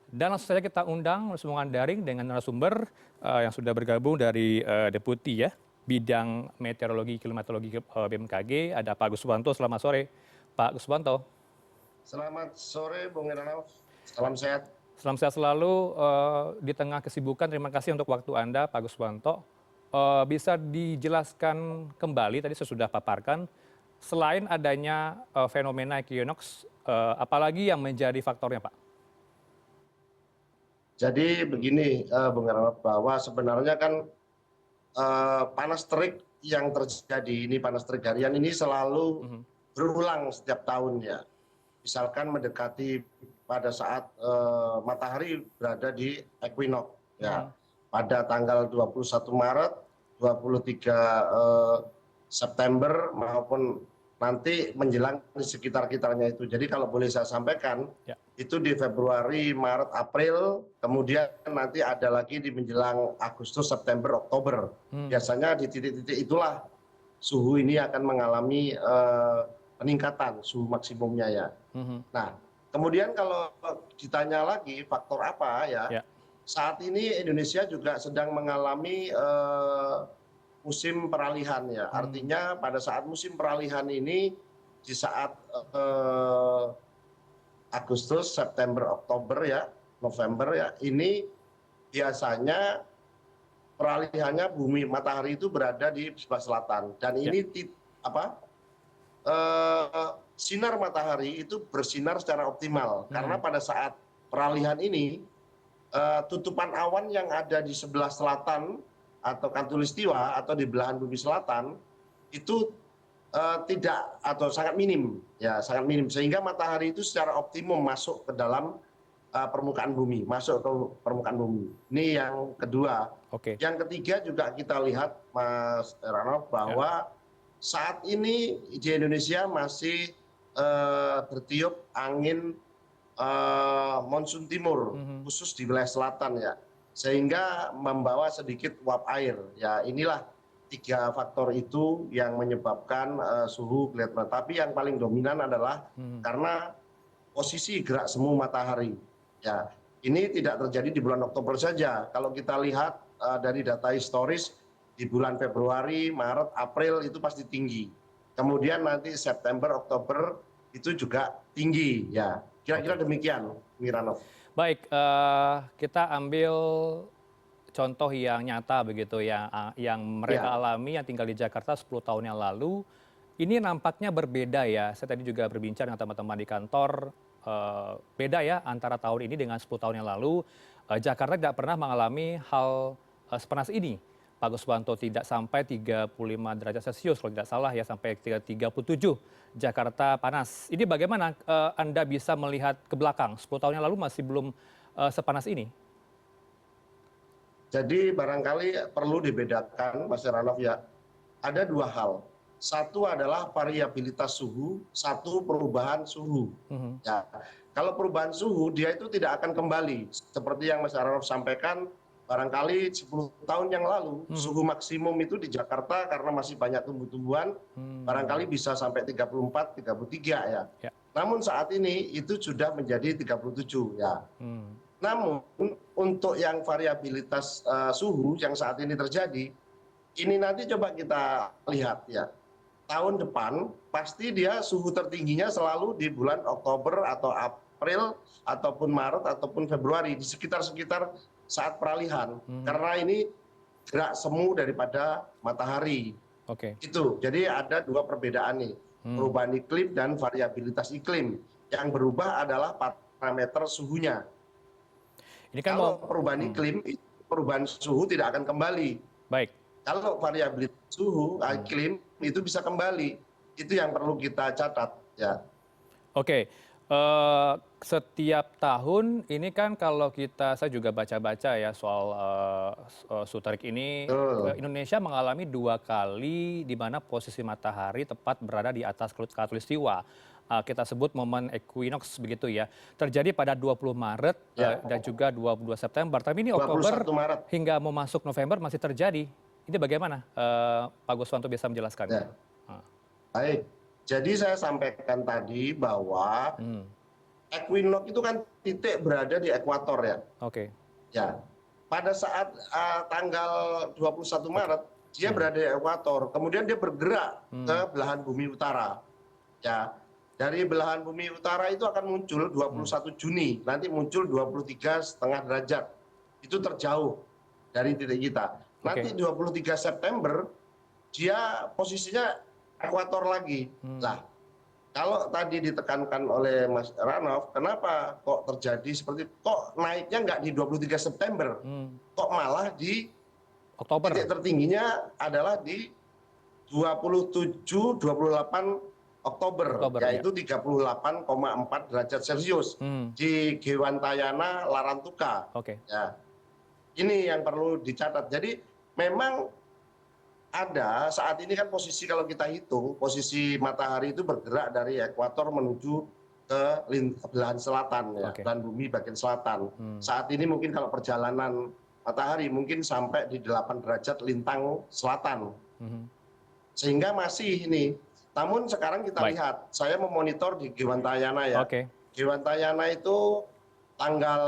Dan langsung saja kita undang sambungan daring dengan narasumber yang sudah bergabung dari Deputi ya, Bidang Meteorologi Klimatologi BMKG, ada Pak Guswanto. Selamat sore, Pak Guswanto. Selamat sore, Bung Heranov. Salam sehat. Salam sehat selalu di tengah kesibukan. Terima kasih untuk waktu Anda, Pak Guswanto. Bisa dijelaskan kembali, tadi saya sudah paparkan, selain adanya fenomena equinox, apalagi yang menjadi faktornya, Pak? Jadi begini, Bung Heranov, bahwa sebenarnya kan panas terik yang terjadi ini, panas terik harian ini selalu berulang setiap tahun ya. Misalkan mendekati pada saat matahari berada di equinox ya. Pada tanggal 21 Maret, 23 September maupun nanti menjelang di sekitar-kitarnya itu. Jadi kalau boleh saya sampaikan, itu di Februari, Maret, April, kemudian nanti ada lagi di menjelang Agustus, September, Oktober. Biasanya di titik-titik itulah suhu ini akan mengalami peningkatan suhu maksimumnya ya. Nah, kemudian kalau ditanya lagi faktor apa ya, saat ini Indonesia juga sedang mengalami musim peralihan ya. Artinya pada saat musim peralihan ini, di saat Agustus, September, Oktober ya, November ya, ini biasanya peralihannya bumi matahari itu berada di sebelah selatan. Dan ini sinar matahari itu bersinar secara optimal. Karena pada saat peralihan ini, tutupan awan yang ada di sebelah selatan atau khatulistiwa atau di belahan bumi selatan itu tidak atau sangat minim ya, sangat minim, sehingga matahari itu secara optimum masuk ke dalam permukaan bumi, masuk ke permukaan bumi. Ini yang kedua. Yang ketiga juga kita lihat, Mas Heranov, bahwa saat ini di Indonesia masih bertiup angin monsun timur, khusus di wilayah selatan ya, sehingga membawa sedikit uap air. Ya, inilah tiga faktor itu yang menyebabkan suhu kelihatan. Tapi yang paling dominan adalah karena posisi gerak semu matahari. Ya, ini tidak terjadi di bulan Oktober saja. Kalau kita lihat dari data historis, di bulan Februari, Maret, April itu pasti tinggi. Kemudian nanti September, Oktober itu juga tinggi. Ya, kira-kira demikian, Miranov. Baik, kita ambil contoh yang nyata begitu ya, yang mereka alami yang tinggal di Jakarta 10 tahun yang lalu. Ini nampaknya berbeda ya. Saya tadi juga berbincang dengan teman-teman di kantor. Beda ya antara tahun ini dengan 10 tahun yang lalu. Jakarta tidak pernah mengalami hal sepanas ini. Pak Guswanto, tidak sampai 35 derajat Celcius kalau tidak salah ya, sampai 37 Jakarta panas. Ini bagaimana Anda bisa melihat ke belakang? 10 tahun yang lalu masih belum sepanas ini. Jadi barangkali perlu dibedakan, Mas Heranov ya. Ada dua hal. Satu adalah variabilitas suhu, satu perubahan suhu. Ya, kalau perubahan suhu dia itu tidak akan kembali. Seperti yang Mas Heranov sampaikan, barangkali 10 tahun yang lalu suhu maksimum itu di Jakarta karena masih banyak tumbuh-tumbuhan, barangkali bisa sampai 34, 33 ya. Namun saat ini itu sudah menjadi 37 ya. Namun untuk yang variabilitas suhu yang saat ini terjadi, ini nanti coba kita lihat ya. Tahun depan pasti dia suhu tertingginya selalu di bulan Oktober atau April ataupun Maret ataupun Februari, di sekitar-sekitar saat peralihan. Karena ini gerak semu daripada matahari. Itu. Jadi ada dua perbedaan nih. Perubahan iklim dan variabilitas iklim. Yang berubah adalah parameter suhunya. Ini kan kalau perubahan iklim, perubahan suhu tidak akan kembali. Baik. Kalau variabilitas suhu, iklim itu bisa kembali. Itu yang perlu kita catat ya. Oke. Setiap tahun ini kan kalau saya juga baca-baca ya soal suhu terik ini, Indonesia mengalami 2 kali di mana posisi matahari tepat berada di atas khatulistiwa. Kita sebut momen equinox begitu ya. Terjadi pada 20 Maret dan juga 22 September. Tapi ini Oktober hingga mau masuk November masih terjadi. Ini bagaimana Pak Guswanto bisa menjelaskan? Baik. Jadi saya sampaikan tadi bahwa equinox itu kan titik berada di ekuator ya. Oke. Ya, pada saat tanggal 21 Oke. Maret dia berada di ekuator, kemudian dia bergerak ke belahan bumi utara. Ya, dari belahan bumi utara itu akan muncul 21 Juni, nanti muncul 23,5 derajat. Itu terjauh dari titik kita. Nanti 23 September dia posisinya ekuator lagi. Nah, kalau tadi ditekankan oleh Mas Ranoff, kenapa kok terjadi seperti kok naiknya nggak di 23 September, kok malah di Oktober. titik tertingginya adalah di 27-28 Oktober, yaitu 38,4 derajat Celcius di Gewantayana Larantuka. Ya, ini yang perlu dicatat. Jadi memang ada saat ini kan posisi kalau kita hitung posisi matahari itu bergerak dari ekuator menuju ke belahan selatan ya, belahan bumi bagian selatan. Saat ini mungkin kalau perjalanan matahari mungkin sampai di 8 derajat lintang selatan. Sehingga masih ini. Namun sekarang kita lihat, saya memonitor di Gewantayana ya. Gewantayana itu tanggal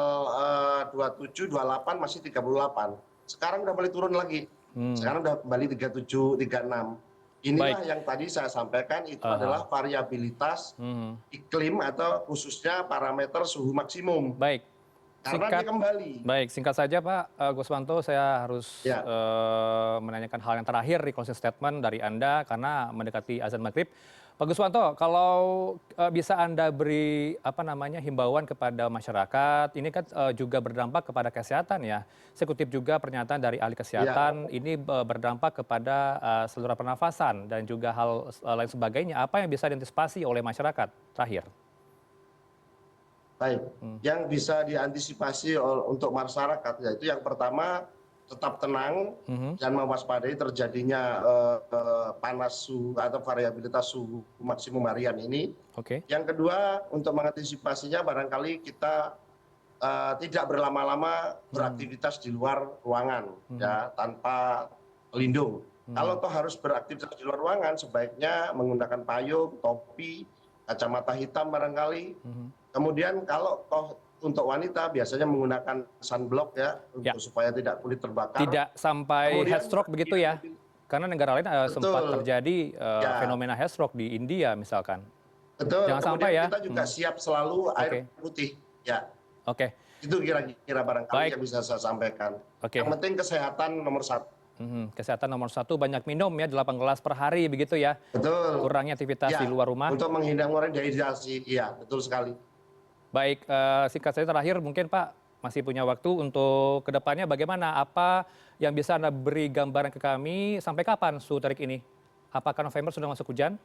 27, 28 masih 38. Sekarang udah mulai turun lagi. Sekarang udah kembali 37, 36. Inilah yang tadi saya sampaikan itu adalah variabilitas iklim atau khususnya parameter suhu maksimum. Baik. Karena dia kembali. Baik, singkat saja Pak Guswanto, saya harus menanyakan hal yang terakhir di closing statement dari Anda karena mendekati azan maghrib. Pak Guswanto, kalau bisa Anda beri himbauan kepada masyarakat, ini kan juga berdampak kepada kesehatan ya. Saya kutip juga pernyataan dari ahli kesehatan, ini berdampak kepada saluran pernafasan dan juga hal lain sebagainya. Apa yang bisa diantisipasi oleh masyarakat? Terakhir. Baik, yang bisa diantisipasi untuk masyarakat yaitu yang pertama tetap tenang dan mewaspadai terjadinya panas suhu atau variabilitas suhu maksimum harian ini. Yang kedua untuk mengantisipasinya barangkali kita tidak berlama-lama beraktivitas di luar ruangan ya tanpa pelindung. Kalau toh harus beraktivitas di luar ruangan sebaiknya menggunakan payung, topi, kacamata hitam barangkali. Kemudian kalau toh untuk wanita biasanya menggunakan sunblock ya untuk supaya tidak kulit terbakar. Tidak sampai heat stroke begitu ya? Karena negara lain sempat terjadi fenomena heat stroke di India misalkan. Betul. Jangan sampai ya. Kita juga siap selalu air putih. Ya. Itu kira-kira barangkali yang bisa saya sampaikan. Yang penting kesehatan nomor satu. Kesehatan nomor satu, banyak minum ya 8 gelas per hari begitu ya. Betul. Kurangi aktivitas di luar rumah. Untuk menghindari dehidrasi. Iya, betul sekali. Baik, singkat saja terakhir mungkin Pak masih punya waktu untuk kedepannya bagaimana? Apa yang bisa Anda beri gambaran ke kami sampai kapan suhu terik ini? Apakah November sudah masuk hujan?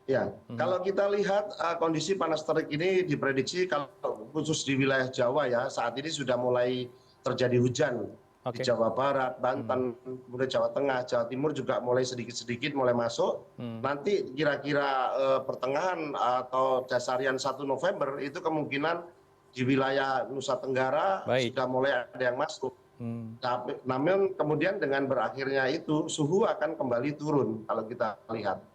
Ya, kalau kita lihat kondisi panas terik ini diprediksi kalau khusus di wilayah Jawa ya saat ini sudah mulai terjadi hujan. Di Jawa Barat, Banten, kemudian Jawa Tengah, Jawa Timur juga mulai sedikit-sedikit mulai masuk. Nanti kira-kira pertengahan atau dasarian 1 November itu kemungkinan di wilayah Nusa Tenggara sudah mulai ada yang masuk. Namun kemudian dengan berakhirnya itu suhu akan kembali turun kalau kita lihat.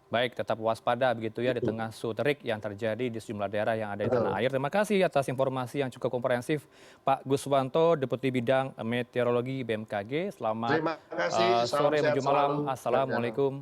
Baik, tetap waspada begitu ya di tengah suhu terik yang terjadi di sejumlah daerah yang ada di tanah air. Terima kasih atas informasi yang cukup komprehensif Pak Guswanto, Deputi Bidang Meteorologi BMKG. Selamat Terima kasih, sore sehat menuju malam. selalu. Assalamualaikum.